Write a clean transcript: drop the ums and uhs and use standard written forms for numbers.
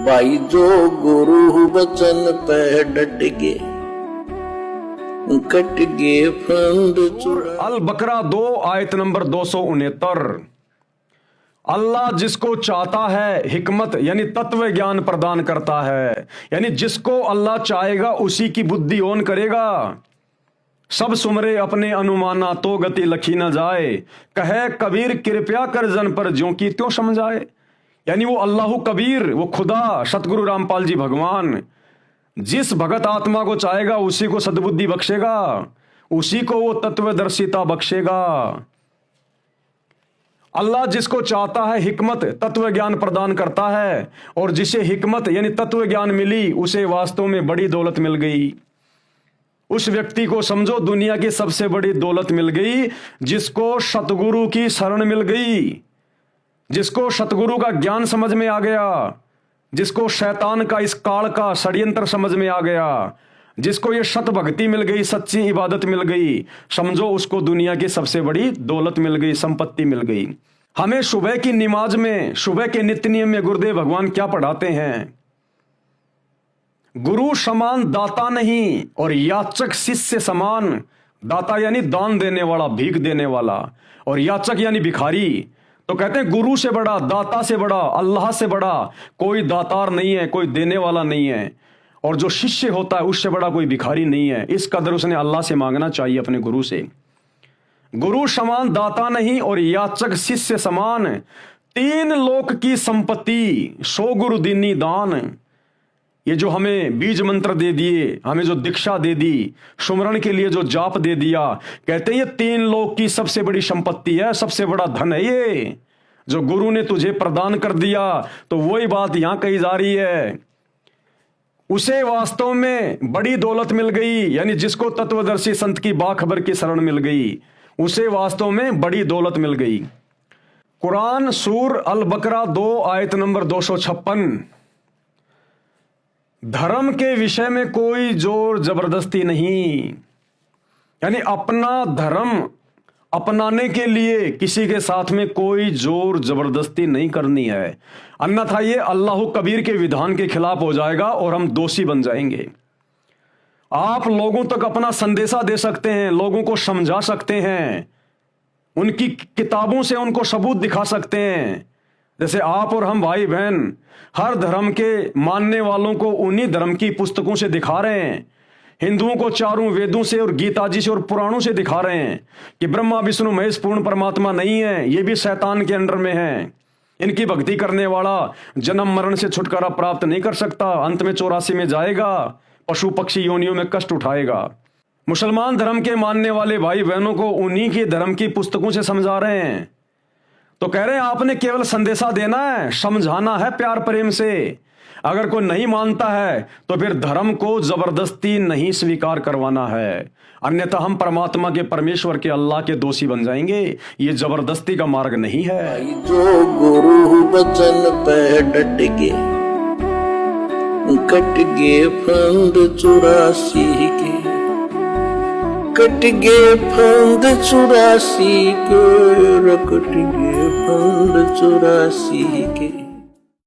भाई जो गुरु वचन पे डट गए, कट गए फंद चुरा। अल बकरा 2 आयत नंबर 269। अल्लाह जिसको चाहता है हिकमत यानी तत्व ज्ञान प्रदान करता है, यानी जिसको अल्लाह चाहेगा उसी की बुद्धि ओन करेगा। सब सुमरे अपने अनुमाना तो गति लखी न जाए, कहे कबीर कृपया कर जन पर ज्यों की त्यों समझाए। यानी वो अल्लाह कबीर, वो खुदा सतगुरु रामपाल जी भगवान जिस भगत आत्मा को चाहेगा उसी को सद्बुद्धि बख्शेगा, उसी को वो तत्वदर्शिता बख्शेगा। अल्लाह जिसको चाहता है हिकमत तत्व ज्ञान प्रदान करता है, और जिसे हिकमत यानी तत्व ज्ञान मिली उसे वास्तव में बड़ी दौलत मिल गई। उस व्यक्ति को समझो दुनिया की सबसे बड़ी दौलत मिल गई, जिसको सतगुरु की शरण मिल गई, जिसको सतगुरु का ज्ञान समझ में आ गया, जिसको शैतान का इस काल का षड्यंत्र समझ में आ गया, जिसको ये सत भक्ति मिल गई, सच्ची इबादत मिल गई, समझो उसको दुनिया की सबसे बड़ी दौलत मिल गई, संपत्ति मिल गई। हमें सुबह की नमाज में, सुबह के नित्य नियम में गुरुदेव भगवान क्या पढ़ाते हैं? गुरु समान दाता नहीं और याचक शिष्य समान। दाता यानी दान देने वाला, भीख देने वाला, और याचक यानी भिखारी। तो कहते हैं गुरु से बड़ा, दाता से बड़ा, अल्लाह से बड़ा कोई दातार नहीं है, कोई देने वाला नहीं है। और जो शिष्य होता है उससे बड़ा कोई भिखारी नहीं है। इस कदर उसने अल्लाह से मांगना चाहिए, अपने गुरु से। गुरु समान दाता नहीं और याचक शिष्य समान, 3 लोक की संपत्ति 100 गुरु दीनी दान। ये जो हमें बीज मंत्र दे दिए, हमें जो दीक्षा दे दी, सुमरण के लिए जो जाप दे दिया, कहते हैं ये 3 लोक की सबसे बड़ी संपत्ति है, सबसे बड़ा धन है ये जो गुरु ने तुझे प्रदान कर दिया। तो वही बात यहां कही जा रही है, उसे वास्तव में बड़ी दौलत मिल गई, यानी जिसको तत्वदर्शी संत की बाखबर की शरण मिल गई उसे वास्तव में बड़ी दौलत मिल गई। कुरान सूर अल बकरा 2 आयत नंबर 256। धर्म के विषय में कोई जोर जबरदस्ती नहीं, यानी अपना धर्म अपनाने के लिए किसी के साथ में कोई जोर जबरदस्ती नहीं करनी है, अन्यथा ये अल्लाह कबीर के विधान के खिलाफ हो जाएगा और हम दोषी बन जाएंगे। आप लोगों तक अपना संदेशा दे सकते हैं, लोगों को समझा सकते हैं, उनकी किताबों से उनको सबूत दिखा सकते हैं। जैसे आप और हम भाई बहन हर धर्म के मानने वालों को उन्हीं धर्म की पुस्तकों से दिखा रहे हैं। हिंदुओं को 4 वेदों से और गीता जी से और पुराणों से दिखा रहे हैं कि ब्रह्मा विष्णु महेश पूर्ण परमात्मा नहीं है, ये भी शैतान के अंडर में है। इनकी भक्ति करने वाला जन्म मरण से छुटकारा प्राप्त नहीं कर सकता, अंत में 84 में जाएगा, पशु पक्षी योनियों में कष्ट उठाएगा। मुसलमान धर्म के मानने वाले भाई बहनों को उन्हीं के धर्म की पुस्तकों से समझा रहे हैं। तो कह रहे हैं आपने केवल संदेशा देना है, समझाना है प्यार प्रेम से। अगर कोई नहीं मानता है तो फिर धर्म को जबरदस्ती नहीं स्वीकार करवाना है, अन्यथा हम परमात्मा के, परमेश्वर के, अल्लाह के दोषी बन जाएंगे। ये जबरदस्ती का मार्ग नहीं है। जो गुरु वचन पे डट गए, कट गए फंद 84 के, कट गए फंद 84 के, कट गए फंद 84 के।